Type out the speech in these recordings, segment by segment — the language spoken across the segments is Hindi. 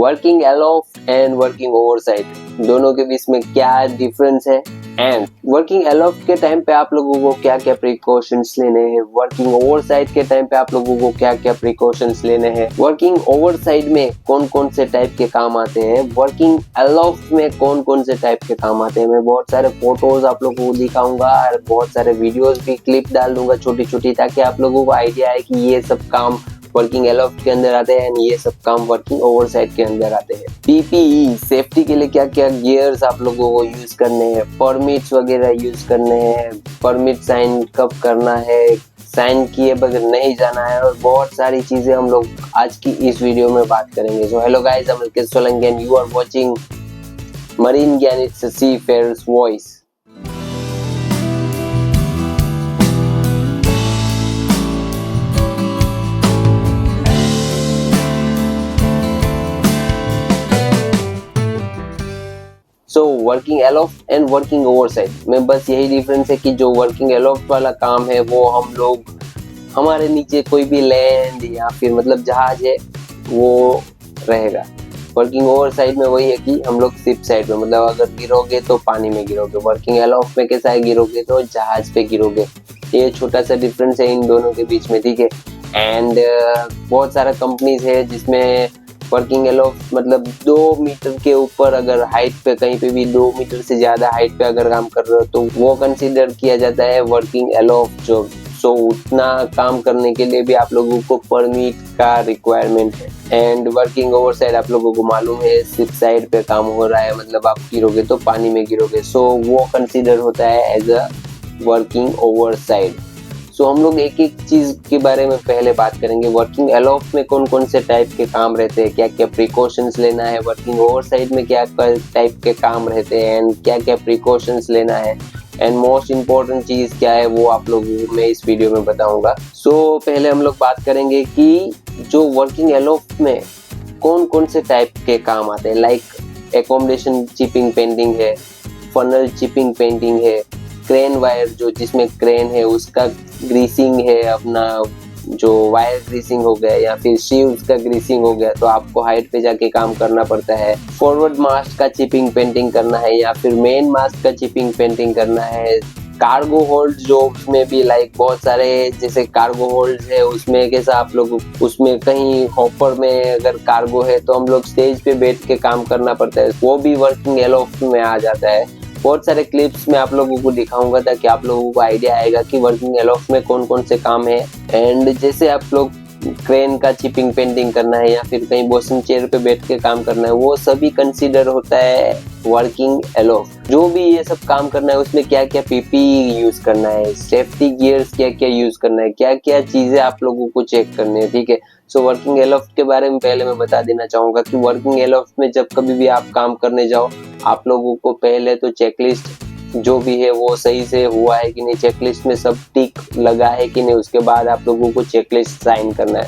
वर्किंग एलोफ्ट एंड वर्किंग ओवरसाइड दोनों के बीच में क्या डिफरेंस है, एंड वर्किंग एलोफ्ट के टाइम पे आप लोगों को क्या क्या प्रिकॉशंस लेने हैं, वर्किंग ओवरसाइड के टाइम पे आप लोगों को क्या क्या प्रिकॉशंस लेने हैं, वर्किंग ओवरसाइड में कौन कौन से टाइप के काम आते हैं, वर्किंग एलोफ्ट में कौन कौन से टाइप के काम आते हैं। मैं बहुत सारे फोटोज आप लोगों को दिखाऊंगा और बहुत सारे वीडियोस भी क्लिप डाल दूंगा छोटी छोटी, ताकि आप लोगों को आइडिया आए कि ये सब काम वर्किंग एलोफ्ट के अंदर आते हैं, ये सब काम वर्किंग ओवरसाइड के अंदर आते हैं। पीपीई सेफ्टी के लिए क्या क्या गियर्स आप लोगों को यूज करने हैं, परमिट्स वगैरह यूज करने हैं, परमिट साइन कब करना है, साइन किए बगैर नहीं जाना है, और बहुत सारी चीजें हम लोग आज की इस वीडियो में बात करेंगे। So hello guys, I am Mukesh Solanki and you are watching marine Gyan, it's a seafarer's voice. So working aloft and working overside में बस यही डिफरेंस है कि जो वर्किंग एलोफ्ट वाला काम है वो हम लोग हमारे नीचे कोई भी लैंड या फिर मतलब जहाज है वो रहेगा। वर्किंग ओवरसाइड में वही है कि हम लोग शिप साइड में, मतलब अगर गिरोगे तो पानी में गिरोगे। वर्किंग एलोफ्ट में कैसा है, गिरोगे तो जहाज पे गिरोगे। ये छोटा सा डिफरेंस है इन दोनों के बीच में, ठीक है। एंड बहुत सारा कंपनीज है जिसमें वर्किंग एलोफ्ट मतलब 2 मीटर के ऊपर अगर हाइट पे, कहीं पे भी 2 मीटर से ज्यादा हाइट पे अगर काम कर रहे हो तो वो कंसीडर किया जाता है वर्किंग एलोफ्ट जॉब। सो उतना काम करने के लिए भी आप लोगों को परमिट का रिक्वायरमेंट है। एंड वर्किंग ओवरसाइड आप लोगों को मालूम है, शिप साइड पे काम हो रहा है, मतलब आप गिरोगे तो पानी में गिरोगे। सो वो कंसीडर होता है एज अ वर्किंग ओवरसाइड। सो हम लोग एक एक चीज के बारे में पहले बात करेंगे। वर्किंग एलोफ्ट में कौन कौन से टाइप के काम रहते हैं, क्या क्या प्रिकॉशंस लेना है, वर्किंग ओवरसाइड में क्या टाइप के काम रहते हैं एंड क्या क्या प्रिकॉशंस लेना है, एंड मोस्ट इम्पोर्टेंट चीज क्या है वो आप लोगों को मैं इस वीडियो में बताऊंगा। सो पहले हम लोग बात करेंगे कि जो वर्किंग एलोफ्ट में कौन कौन से टाइप के काम आते हैं। लाइक एकोमोडेशन चिपिंग पेंटिंग है, फनल चिपिंग पेंटिंग है, क्रेन वायर जो जिसमें क्रेन है उसका ग्रीसिंग है, अपना जो वायर ग्रीसिंग हो गया या फिर शीव्स का ग्रीसिंग हो गया तो आपको हाइट पे जाके काम करना पड़ता है। फॉरवर्ड मास्ट का चिपिंग पेंटिंग करना है या फिर मेन मास्ट का चिपिंग पेंटिंग करना है। कार्गो होल्ड जॉब्स में भी लाइक बहुत सारे जैसे कार्गो होल्ड है, उसमें कैसा आप लोग उसमें कहीं हॉपर में अगर कार्गो है तो हम लोग स्टेज पे बैठ के काम करना पड़ता है, वो भी वर्किंग एलोफ्ट में आ जाता है। बहुत सारे क्लिप्स में आप लोगों को दिखाऊंगा ताकि आप लोगों को आइडिया आएगा कि वर्किंग एलोफ्ट में कौन कौन से काम है। एंड जैसे आप लोग क्रेन का चिपिंग पेंटिंग करना है या फिर कहीं बोसिंग चेयर पे बैठ के काम करना है, वो सभी कंसीडर होता है वर्किंग एलोफ्ट। जो भी ये सब काम करना है उसमें क्या क्या पीपीई यूज करना है, सेफ्टी गियर्स क्या क्या यूज करना है, क्या क्या चीजें आप लोगों को चेक करनी है, ठीक है। सो वर्किंग एलोफ्ट के बारे में पहले मैं बता देना चाहूंगा कि वर्किंग एलोफ्ट में जब कभी भी आप काम करने जाओ आप लोगों को पहले तो चेकलिस्ट जो भी है वो सही से हुआ है कि नहीं, चेकलिस्ट में सब टिक लगा है कि नहीं, उसके बाद आप लोगों को चेकलिस्ट साइन करना है।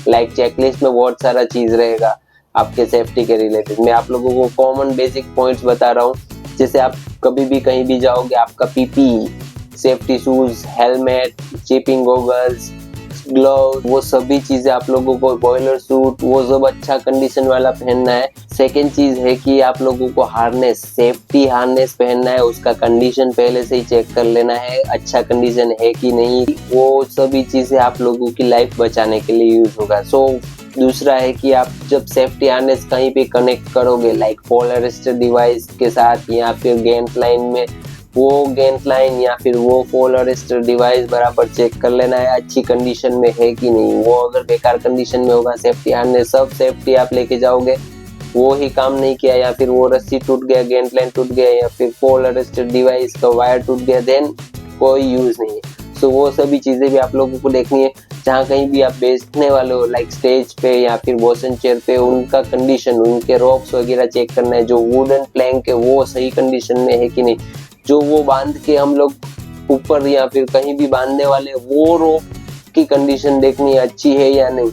लाइक चेकलिस्ट में बहुत सारा चीज रहेगा आपके सेफ्टी के रिलेटेड। मैं आप लोगों को कॉमन बेसिक पॉइंट्स बता रहा हूँ। जैसे आप कभी भी कहीं भी जाओगे, आपका PPE, safety shoes, helmet, chipping goggles, glove, वो सभी चीजें आप लोगों को, बॉयलर सूट, वो सब अच्छा कंडीशन वाला पहनना है। सेकेंड चीज है कि आप लोगों को हार्नेस, सेफ्टी हार्नेस पहनना है, उसका कंडीशन पहले से ही चेक कर लेना है, अच्छा कंडीशन है कि नहीं। वो सभी चीजें आप लोगों की लाइफ बचाने के लिए यूज होगा। सो दूसरा है कि आप जब सेफ्टी हार्नेस कहीं पे कनेक्ट करोगे लाइक फॉल अरेस्टर डिवाइस के साथ या फिर गेंट लाइन में, वो गेंट लाइन या फिर वो फॉल अरेस्टर डिवाइस बराबर चेक कर लेना है अच्छी कंडीशन में है कि नहीं। वो अगर बेकार कंडीशन में होगा, सेफ्टी हार्नेस सब सेफ्टी आप लेके जाओगे, वो ही काम नहीं किया या फिर वो रस्सी टूट गया, गेंट लाइन टूट गया या फिर फॉल अरेस्टर डिवाइस का वायर टूट गया, देन कोई यूज नहीं है। सो वो सभी चीजें भी आप लोगों को देखनी है। जहाँ कहीं भी आप बेचने वाले हो लाइक स्टेज पे या फिर बोसन चेयर पे, उनका कंडीशन, उनके रोप्स वगैरह चेक करना है। जो वुडन प्लैंक है वो सही कंडीशन में है कि नहीं, जो वो बांध के हम लोग ऊपर या फिर कहीं भी बांधने वाले, वो रोप की कंडीशन देखनी है अच्छी है या नहीं।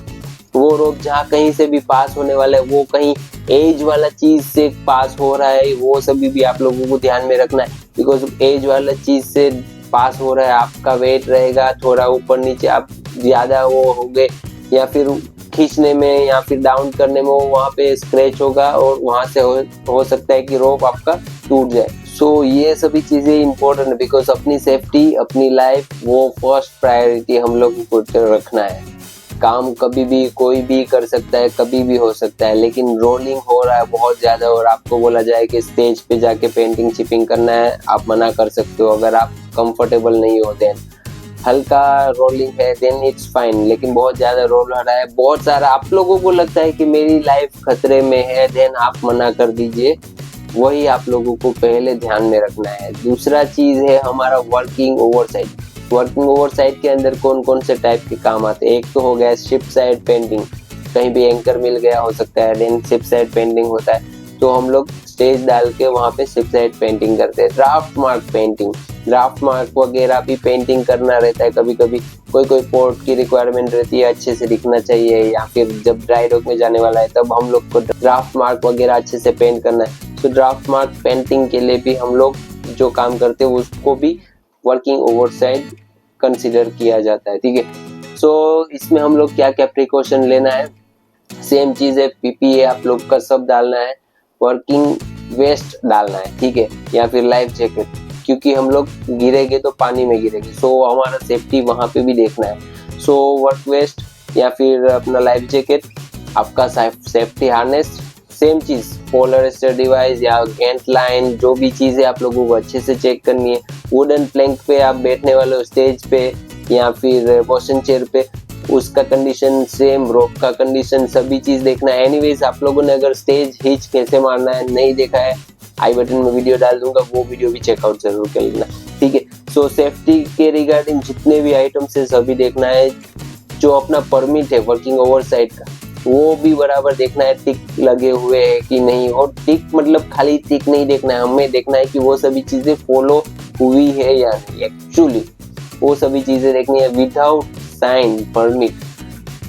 वो रोप जहाँ कहीं से भी पास होने वाला है वो कहीं एज वाला चीज से पास हो रहा है, वो सभी भी आप लोगों को ध्यान में रखना है। बिकॉज एज वाला चीज से पास हो रहा है, आपका वेट रहेगा थोड़ा ऊपर नीचे, आप ज्यादा वो हो गए या फिर खींचने में या फिर डाउन करने में वो वहाँ पे स्क्रैच होगा और वहाँ से हो सकता है कि रोप आपका टूट जाए। सो ये सभी चीजें इंपॉर्टेंट है, बिकॉज अपनी सेफ्टी, अपनी लाइफ वो फर्स्ट प्रायोरिटी हम लोग को रखना है। काम कभी भी कोई भी कर सकता है, कभी भी हो सकता है, लेकिन रोलिंग हो रहा है बहुत ज्यादा और आपको बोला जाए कि स्टेज पे जाके पेंटिंग चिपिंग करना है, आप मना कर सकते हो। अगर आप कंफर्टेबल नहीं हो देन, हल्का रोलिंग है देन इट्स फाइन, लेकिन बहुत ज्यादा रोल हो रहा है, बहुत सारा आप लोगों को लगता है कि मेरी लाइफ खतरे में है, देन आप मना कर दीजिए। वही आप लोगों को पहले ध्यान में रखना है। दूसरा चीज है हमारा वर्किंग ओवरसाइड। वर्किंग ओवरसाइड के अंदर कौन कौन से टाइप के काम आते हैं? एक तो हो गया शिप साइड पेंटिंग, कहीं भी एंकर मिल गया हो सकता है, देन शिप साइड पेंटिंग होता है, तो हम लोग स्टेज डाल के वहाँ पे शिप साइड पेंटिंग करते हैं। Draft mark painting, draft mark वगैरह भी पेंटिंग करना रहता है। कभी कभी कोई पोर्ट की रिक्वायरमेंट रहती है, अच्छे से दिखना चाहिए, या फिर जब ड्राई डॉक में जाने वाला है तब हम लोग को ड्राफ्ट मार्क वगैरह अच्छे से पेंट करना है। तो ड्राफ्ट मार्क पेंटिंग के लिए भी हम लोग जो काम करते हैं उसको भी वर्किंग ओवरसाइड कंसिडर किया जाता है, ठीक है। सो इसमें हम लोग क्या क्या प्रिकॉशन लेना है, सेम चीज है, पीपीए आप लोग का सब डालना है, वर्किंग वेस्ट डालना है, ठीक है, या फिर लाइफ जैकेट, क्योंकि हम लोग गिरेंगे तो पानी में गिरेंगे, सो हमारा सेफ्टी वहां पे भी देखना है। सो वर्क वेस्ट या फिर अपना लाइफ जैकेट, आपका सेफ्टी हार्नेस, सेम चीज पोलराइजर डिवाइस या गेंट लाइन, जो भी चीजें आप लोगों को अच्छे से चेक करनी है। वुडन प्लैंक पे आप बैठने वाले हो स्टेज पे या फिर मोशन चेयर पे, उसका कंडीशन सेम, रोप का कंडीशन, सभी चीज देखना है। एनीवेज आप लोगों ने अगर स्टेज हिच कैसे मारना है नहीं देखा है, आई बटन में वीडियो डाल दूंगा, वो वीडियो भी चेकआउट जरूर कर लेना, ठीक है। सो सेफ्टी के रिगार्डिंग जितने भी आइटम्स है सभी देखना है। जो अपना परमिट है वर्किंग ओवरसाइड का, वो भी बराबर देखना है, टिक लगे हुए है कि नहीं। और टिक मतलब खाली टिक नहीं देखना है, हमें देखना है कि वो सभी चीजें फॉलो हुई है या नहीं। एक्चुअली वो सभी चीजें देखनी है। विदाउट साइन परमिट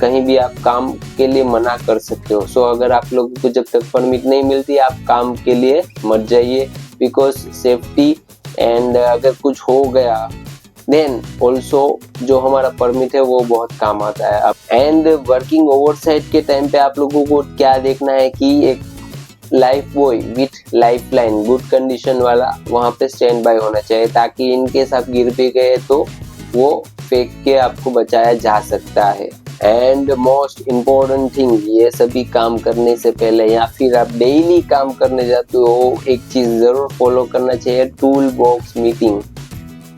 कहीं भी आप काम के लिए मना कर सकते हो। सो अगर आप लोगों को जब तक परमिट नहीं मिलती आप काम के लिए मत जाइए, बिकॉज सेफ्टी एंड अगर कुछ हो गया देन ऑल्सो जो हमारा परमिट है वो बहुत काम आता है। एंड वर्किंग ओवरसाइड के टाइम पे आप लोगों को क्या देखना है कि एक life boy with life line good condition वाला वहाँ पे स्टैंड बाय होना चाहिए, ताकि इनकेस आप गिर भी गए तो वो फेंक के आपको बचाया जा सकता है। एंड मोस्ट इम्पोर्टेंट थिंग, ये सभी काम करने से पहले या फिर आप डेली काम करने जाते हो, एक चीज जरूर फॉलो करना चाहिए, tool box meeting,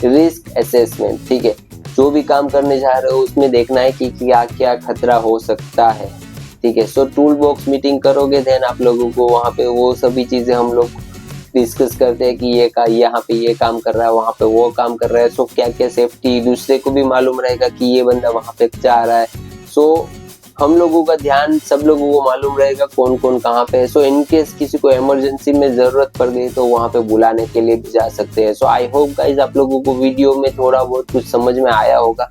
risk assessment, ठीक है। जो भी काम करने जा रहे हो उसमें देखना है कि क्या क्या खतरा हो सकता है, ठीक है। सो टूल बॉक्स मीटिंग करोगे देन आप लोगों को वहाँ पे वो सभी चीजें हम लोग डिस्कस करते हैं कि ये का यहाँ पे ये काम कर रहा है, वहाँ पे वो काम कर रहा है। सो क्या क्या सेफ्टी दूसरे को भी मालूम रहेगा कि ये बंदा वहाँ पे जा रहा है। सो हम लोगों का ध्यान सब लोगों को मालूम रहेगा कौन कौन कहाँ पे है। सो इनकेस किसी को इमरजेंसी में जरूरत पड़ गई तो वहाँ पे बुलाने के लिए भी जा सकते हैं। सो आई होप गाइज आप लोगों को वीडियो में थोड़ा बहुत कुछ समझ में आया होगा।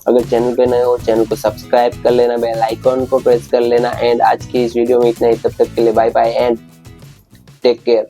अगर चैनल पे नए हो चैनल को सब्सक्राइब कर लेना, बेल आइकॉन को प्रेस कर लेना। एंड आज की इस वीडियो में इतना ही, तब तक के लिए bye bye and take care.